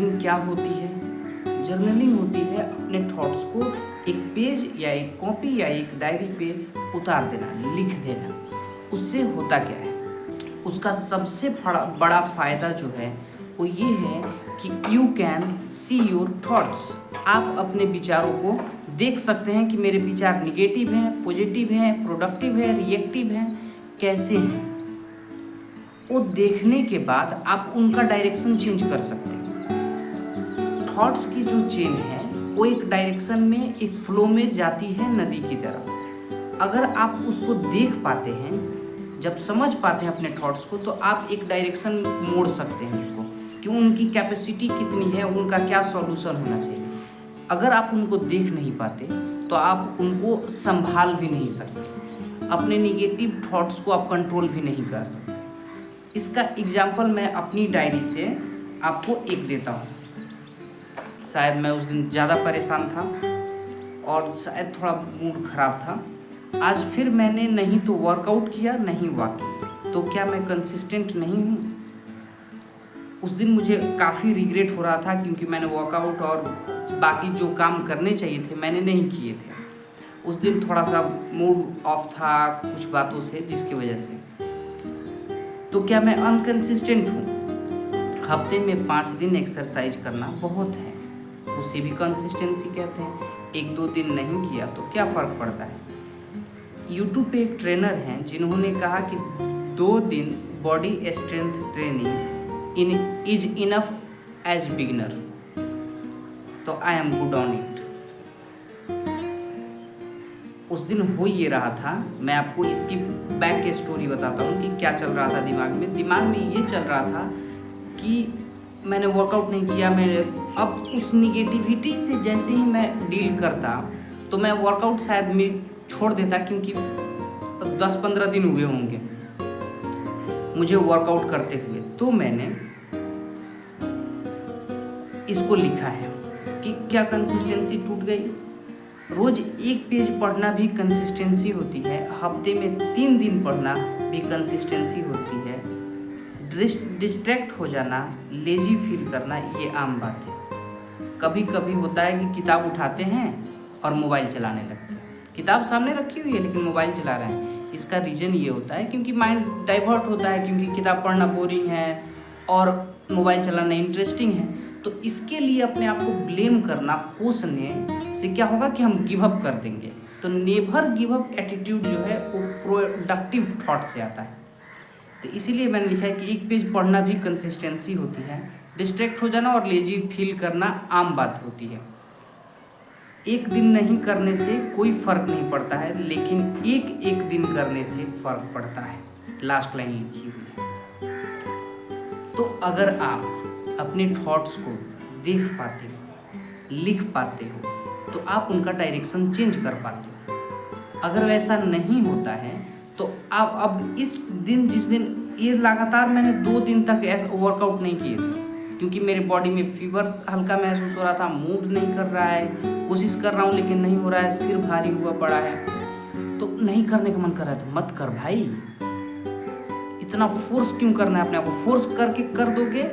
Journaling क्या होती है? जर्नलिंग होती है अपने थॉट्स को एक पेज या एक कॉपी या एक डायरी पे उतार देना, लिख देना। उससे होता क्या है? उसका सबसे बड़ा फ़ायदा जो है वो ये है कि you can see your thoughts. आप अपने विचारों को देख सकते हैं कि मेरे विचार निगेटिव हैं, पॉजिटिव हैं, प्रोडक्टिव है, रिएक्टिव हैं, कैसे हैं। वो देखने के बाद आप उनका डायरेक्शन चेंज कर सकते हैं। थॉट्स की जो चेन है वो एक डायरेक्शन में, एक फ्लो में जाती है नदी की तरह। अगर आप उसको देख पाते हैं, जब समझ पाते हैं अपने थॉट्स को, तो आप एक डायरेक्शन मोड़ सकते हैं उसको कि उनकी कैपेसिटी कितनी है, उनका क्या सॉल्यूशन होना चाहिए। अगर आप उनको देख नहीं पाते तो आप उनको संभाल भी नहीं सकते। अपने निगेटिव थॉट्स को आप कंट्रोल भी नहीं कर सकते। इसका एग्जाम्पल मैं अपनी डायरी से आपको एक देता हूँ। शायद मैं उस दिन ज़्यादा परेशान था और शायद थोड़ा मूड ख़राब था। आज फिर मैंने नहीं तो वर्कआउट किया, नहीं वॉक किया। तो क्या मैं कंसिस्टेंट नहीं हूँ? उस दिन मुझे काफ़ी रिग्रेट हो रहा था क्योंकि मैंने वर्कआउट और बाकी जो काम करने चाहिए थे मैंने नहीं किए थे। उस दिन थोड़ा सा मूड ऑफ था कुछ बातों से, जिसकी वजह से। तो क्या मैं अनकंसिस्टेंट हूँ? हफ्ते में 5 दिन एक्सरसाइज करना बहुत है, उसे भी कंसिस्टेंसी कहते हैं। 1-2 दिन नहीं किया तो क्या फ़र्क पड़ता है? यूट्यूब पे एक ट्रेनर हैं जिन्होंने कहा कि 2 दिन body strength training is enough as beginner. तो I am good on it. उस दिन हो ये रहा था, मैं आपको इसकी बैक स्टोरी बताता हूँ कि क्या चल रहा था दिमाग में ये चल रहा था कि मैंने वर्कआउट नहीं किया। मैंने अब उस निगेटिविटी से जैसे ही मैं डील करता तो मैं वर्कआउट शायद में छोड़ देता, क्योंकि 10-15 दिन हुए होंगे मुझे वर्कआउट करते हुए। तो मैंने इसको लिखा है कि क्या कंसिस्टेंसी टूट गई? रोज 1 पेज पढ़ना भी कंसिस्टेंसी होती है, हफ्ते में 3 दिन पढ़ना भी कंसिस्टेंसी होती है। डिस्ट्रैक्ट हो जाना, लेजी फील करना, ये आम बात है। कभी कभी होता है कि किताब उठाते हैं और मोबाइल चलाने लगते हैं। किताब सामने रखी हुई है लेकिन मोबाइल चला रहे हैं। इसका रीज़न ये होता है क्योंकि माइंड डाइवर्ट होता है, क्योंकि किताब पढ़ना बोरिंग है और मोबाइल चलाना इंटरेस्टिंग है। तो इसके लिए अपने आप को ब्लेम करना, कोसने से क्या होगा कि हम गिव अप कर देंगे। तो नेवर गिव अप एटीट्यूड जो है वो प्रोडक्टिव थॉट से आता है। तो इसीलिए मैंने लिखा है कि 1 पेज पढ़ना भी कंसिस्टेंसी होती है। डिस्ट्रैक्ट हो जाना और लेजी फील करना आम बात होती है। 1 दिन नहीं करने से कोई फ़र्क नहीं पड़ता है, लेकिन एक दिन करने से फ़र्क पड़ता है। लास्ट लाइन लिखी हुई है। तो अगर आप अपने थॉट्स को देख पाते हो, लिख पाते हो, तो आप उनका डायरेक्शन चेंज कर पाते हो। अगर वैसा नहीं होता है तो आप अब इस दिन, जिस दिन ये लगातार मैंने 2 दिन तक ऐसा वर्कआउट नहीं किए थे क्योंकि मेरे बॉडी में फीवर हल्का महसूस हो रहा था, मूड नहीं कर रहा है, कोशिश कर रहा हूँ लेकिन नहीं हो रहा है, सिर भारी हुआ पड़ा है, तो नहीं करने का मन कर रहा है। तो मत कर भाई, इतना फोर्स क्यों करना है अपने आप को? फोर्स करके कर दोगे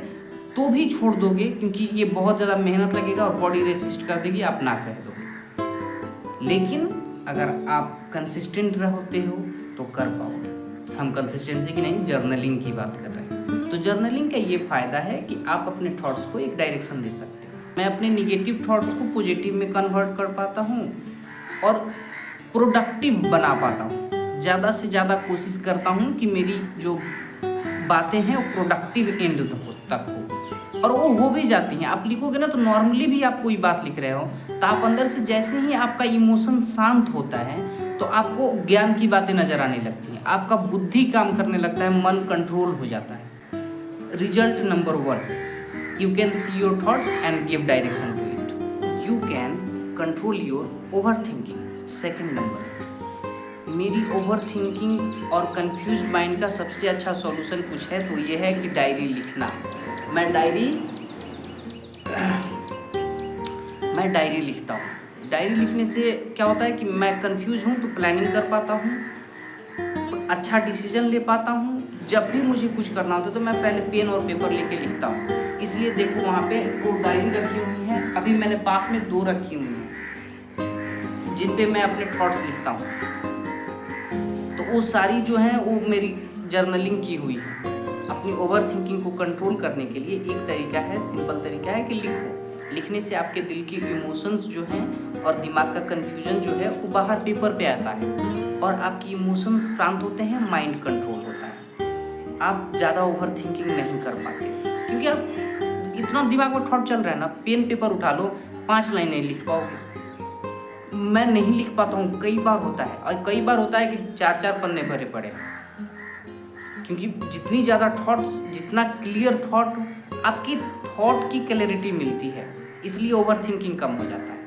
तो भी छोड़ दोगे, क्योंकि ये बहुत ज़्यादा मेहनत लगेगा और बॉडी रेसिस्ट कर देगी, आप ना कह दोगे। लेकिन अगर आप कंसिस्टेंट रहते हो तो कर पाओगे। हम कंसिस्टेंसी की नहीं, जर्नलिंग की बात कर रहे हैं। तो जर्नलिंग का ये फ़ायदा है कि आप अपने थॉट्स को एक डायरेक्शन दे सकते हो। मैं अपने निगेटिव थॉट्स को पॉजिटिव में कन्वर्ट कर पाता हूँ और प्रोडक्टिव बना पाता हूँ। ज़्यादा से ज़्यादा कोशिश करता हूँ कि मेरी जो बातें हैं वो प्रोडक्टिव एंड तक हो, और वो हो भी जाती हैं। आप लिखोगे ना तो नॉर्मली भी आप कोई बात लिख रहे हो तो आप अंदर से जैसे ही आपका इमोशन शांत होता है तो आपको ज्ञान की बातें नज़र आने लगती हैं, आपका बुद्धि काम करने लगता है, मन कंट्रोल हो जाता है। Result number 1, you can see your thoughts and give direction to it. You can control your over thinking. Second number, मेरी ओवर थिंकिंग और कंफ्यूज माइंड का सबसे अच्छा सॉल्यूशन कुछ है तो ये है कि डायरी लिखना। मैं डायरी लिखता हूँ। डायरी लिखने से क्या होता है कि मैं कंफ्यूज हूँ तो प्लानिंग कर पाता हूँ, अच्छा डिसीजन ले पाता हूँ। जब भी मुझे कुछ करना होता है तो मैं पहले पेन और पेपर लेके लिखता हूँ। इसलिए देखो वहाँ पे 2 डायरी रखी हुई हैं, अभी मैंने पास में 2 रखी हुई हैं जिन पे मैं अपने थॉट्स लिखता हूँ। तो वो सारी जो हैं वो मेरी जर्नलिंग की हुई है। अपनी ओवर थिंकिंग को कंट्रोल करने के लिए एक तरीका है, सिंपल तरीका है कि लिखो। लिखने से आपके दिल के इमोशंस जो हैं और दिमाग का कन्फ्यूजन जो है वो बाहर पेपर पे आता है और आपकी इमोशंस शांत होते हैं, माइंड कंट्रोल होता है। आप ज़्यादा ओवर थिंकिंग नहीं कर पाते क्योंकि आप इतना दिमाग में थॉट चल रहा है ना, पेन पेपर उठा लो, 5 लाइन नहीं लिख पाओगे। मैं नहीं लिख पाता हूँ, कई बार होता है, और कई बार होता है कि 4-4 पन्ने भरे पड़े, क्योंकि जितनी ज़्यादा थॉट्स, जितना क्लियर थॉट, आपकी थॉट की क्लैरिटी मिलती है, इसलिए ओवर थिंकिंग कम हो जाता है।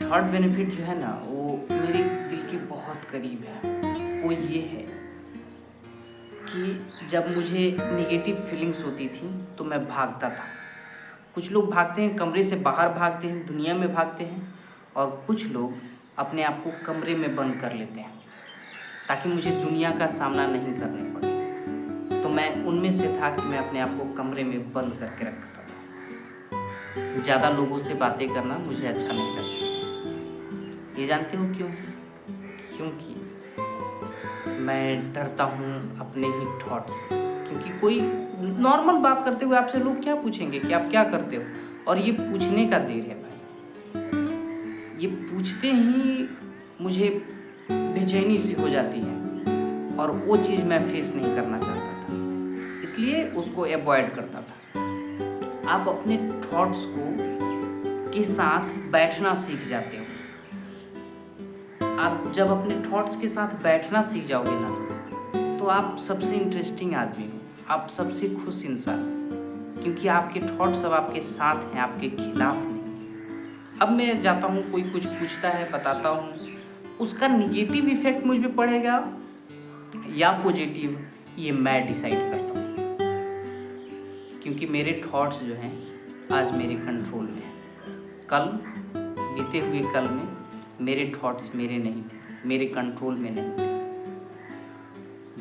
थर्ड बेनिफिट जो है ना वो मेरे दिल के बहुत करीब है। वो ये है कि जब मुझे नेगेटिव फीलिंग्स होती थी तो मैं भागता था। कुछ लोग भागते हैं, कमरे से बाहर भागते हैं, दुनिया में भागते हैं, और कुछ लोग अपने आप को कमरे में बंद कर लेते हैं ताकि मुझे दुनिया का सामना नहीं करने पड़े। तो मैं उनमें से था कि मैं अपने आप को कमरे में बंद करके रखता था। ज़्यादा लोगों से बातें करना मुझे अच्छा नहीं लगता। ये जानते हो क्यों? क्योंकि मैं डरता हूँ अपने ही थॉट से। क्योंकि कोई नॉर्मल बात करते हुए आपसे लोग क्या पूछेंगे कि आप क्या करते हो, और ये पूछने का देर है भाई। ये पूछते ही मुझे बेचैनी सी हो जाती है और वो चीज़ मैं फेस नहीं करना चाहता था, इसलिए उसको अवॉइड करता था। आप अपने थॉट्स के साथ बैठना सीख जाते हो। आप जब अपने थॉट्स के साथ बैठना सीख जाओगे ना, तो आप सबसे इंटरेस्टिंग आदमी हो, आप सबसे खुश इंसान, क्योंकि आपके थॉट्स अब आपके साथ हैं, आपके खिलाफ नहीं। अब मैं जाता हूँ, कोई कुछ पूछता है, बताता हूँ, उसका निगेटिव इफेक्ट मुझ पे पड़ेगा या पॉजिटिव, ये मैं डिसाइड करता हूँ, क्योंकि मेरे थॉट्स जो हैं आज मेरे कंट्रोल में हैं। कल, बीते हुए कल में मेरे थॉट्स मेरे नहीं थे, मेरे कंट्रोल में नहीं थे।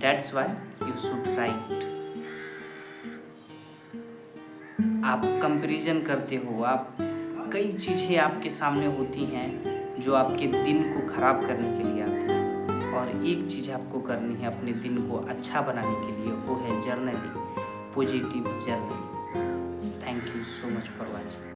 That's why you should write. आप कंपैरिजन करते हो, आप कई चीज़ें आपके सामने होती हैं जो आपके दिन को ख़राब करने के लिए आती हैं, और एक चीज़ आपको करनी है अपने दिन को अच्छा बनाने के लिए, वो है journaling, positive journaling. Thank you so much for watching.